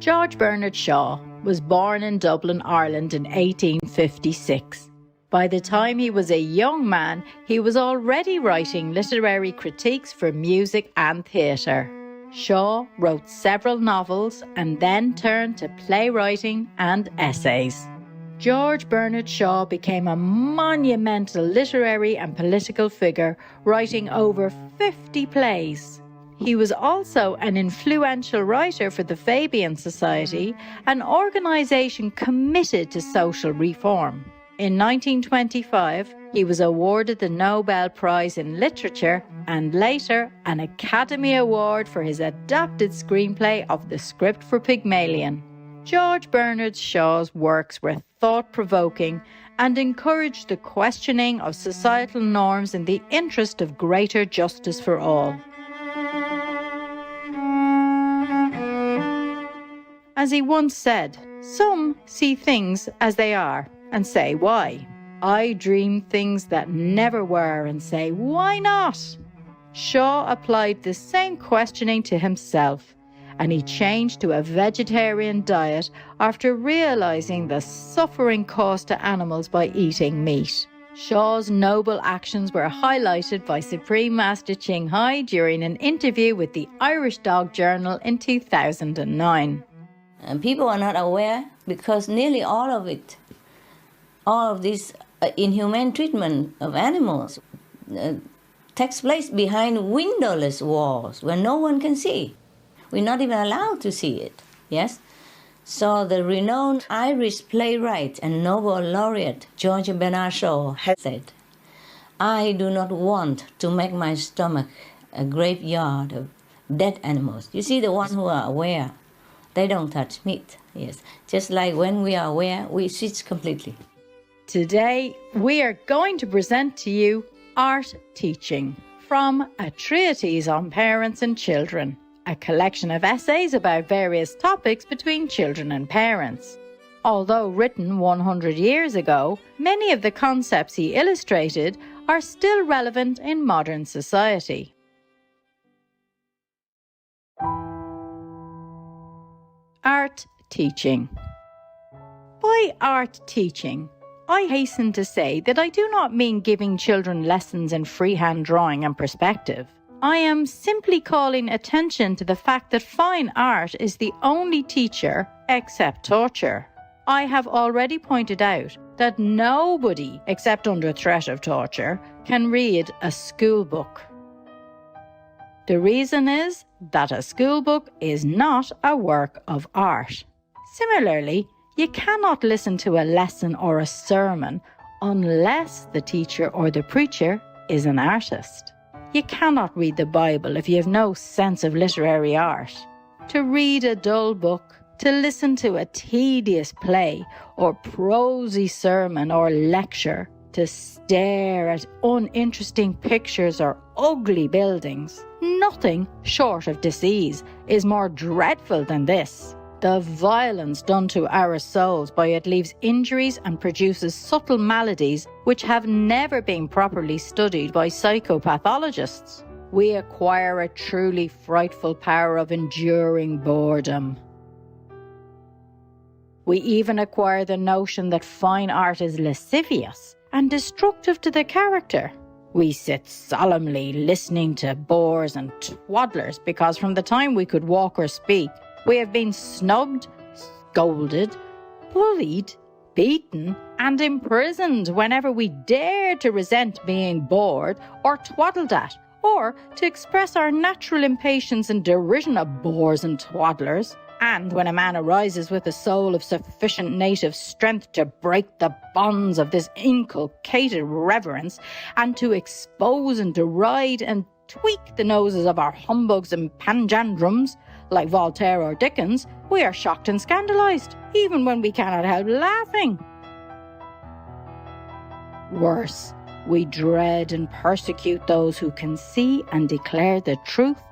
George Bernard Shaw was born in Dublin, Ireland in 1856. By the time he was a young man, he was already writing literary critiques for music and theatre. Shaw wrote several novels and then turned to playwriting and essays. George Bernard Shaw became a monumental literary and political figure, writing over 50 plays. He was also an influential writer for the Fabian Society, an organisation committed to social reform. In 1925, he was awarded the Nobel Prize in Literature and later an Academy Award for his adapted screenplay of The Script for Pygmalion. George Bernard Shaw's works were thought-provoking and encouraged the questioning of societal norms in the interest of greater justice for all. As he once said, "Some see things as they are and say, why? I dream things that never were and say, why not?" Shaw applied the same questioning to himself, and he changed to a vegetarian diet after realizing the suffering caused to animals by eating meat. Shaw's noble actions were highlighted by Supreme Master Ching Hai during an interview with the Irish Dog Journal in 2009. And people are not aware because nearly all of this inhumane treatment of animals takes place behind windowless walls where no one can see. We're not even allowed to see it, yes? So the renowned Irish playwright and Nobel laureate George Bernard Shaw has said, "I do not want to make my stomach a graveyard of dead animals." You see, the ones who are aware, they don't touch meat, yes. Just like when we are aware, we switch completely. Today, we are going to present to you Art Teaching from a Treatise on Parents and Children, a collection of essays about various topics between children and parents. Although written 100 years ago, many of the concepts he illustrated are still relevant in modern society. Art Teaching. By art teaching, I hasten to say that I do not mean giving children lessons in freehand drawing and perspective. I am simply calling attention to the fact that fine art is the only teacher except torture. I have already pointed out that nobody, except under threat of torture, can read a school book. The reason is that a school book is not a work of art. Similarly, you cannot listen to a lesson or a sermon unless the teacher or the preacher is an artist. You cannot read the Bible if you have no sense of literary art. To read a dull book, to listen to a tedious play or prosy sermon or lecture, to stare at uninteresting pictures or ugly buildings, nothing short of disease is more dreadful than this. The violence done to our souls by it leaves injuries and produces subtle maladies which have never been properly studied by psychopathologists. We acquire a truly frightful power of enduring boredom. We even acquire the notion that fine art is lascivious and destructive to the character. We sit solemnly listening to bores and twaddlers because from the time we could walk or speak, we have been snubbed, scolded, bullied, beaten, and imprisoned whenever we dared to resent being bored or twaddled at, or to express our natural impatience and derision of bores and twaddlers. And when a man arises with a soul of sufficient native strength to break the bonds of this inculcated reverence, and to expose and deride and tweak the noses of our humbugs and panjandrums, like Voltaire or Dickens, we are shocked and scandalised, even when we cannot help laughing. Worse, we dread and persecute those who can see and declare the truth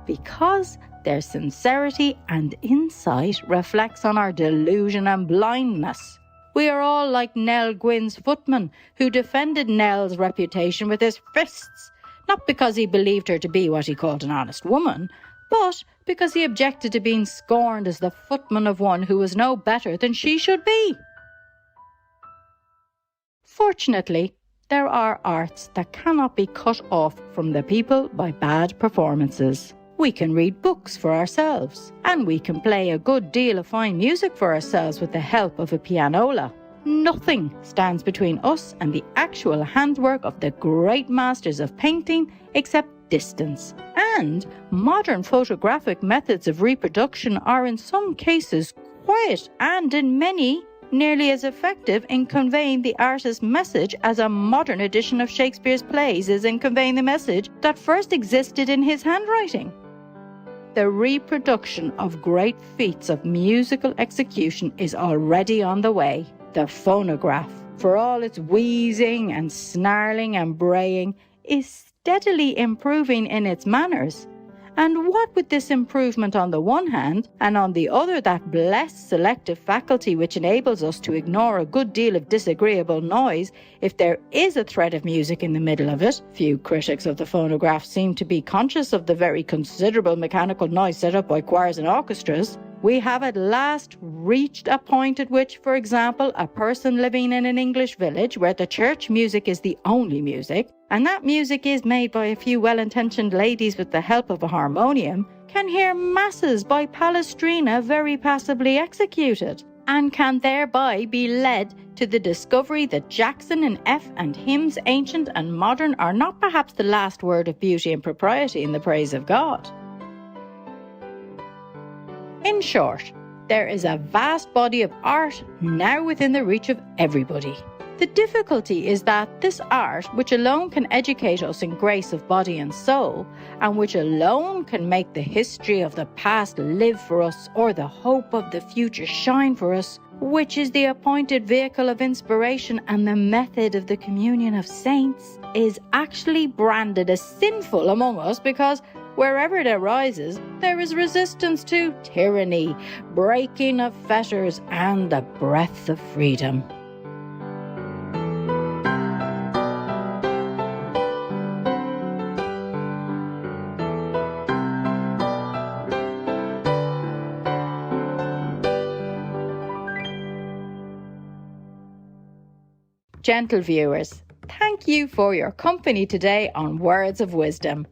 because their sincerity and insight reflects on our delusion and blindness. We are all like Nell Gwyn's footman, who defended Nell's reputation with his fists, not because he believed her to be what he called an honest woman, but because he objected to being scorned as the footman of one who was no better than she should be. Fortunately, there are arts that cannot be cut off from the people by bad performances. We can read books for ourselves, and we can play a good deal of fine music for ourselves with the help of a pianola. Nothing stands between us and the actual handwork of the great masters of painting except distance. And modern photographic methods of reproduction are in some cases quiet and in many nearly as effective in conveying the artist's message as a modern edition of Shakespeare's plays is in conveying the message that first existed in his handwriting. The reproduction of great feats of musical execution is already on the way. The phonograph, for all its wheezing and snarling and braying, is steadily improving in its manners. And what with this improvement on the one hand, and on the other that blessed selective faculty which enables us to ignore a good deal of disagreeable noise if there is a thread of music in the middle of it, few critics of the phonograph seem to be conscious of the very considerable mechanical noise set up by choirs and orchestras, we have at last reached a point at which, for example, a person living in an English village where the church music is the only music, and that music is made by a few well-intentioned ladies with the help of a harmonium, can hear masses by Palestrina very passably executed, and can thereby be led to the discovery that Jackson and F and hymns ancient and modern are not perhaps the last word of beauty and propriety in the praise of God. In short, there is a vast body of art now within the reach of everybody. The difficulty is that this art, which alone can educate us in grace of body and soul, and which alone can make the history of the past live for us or the hope of the future shine for us, which is the appointed vehicle of inspiration and the method of the communion of saints, is actually branded as sinful among us because wherever it arises, there is resistance to tyranny, breaking of fetters, and the breath of freedom. Gentle viewers, thank you for your company today on Words of Wisdom.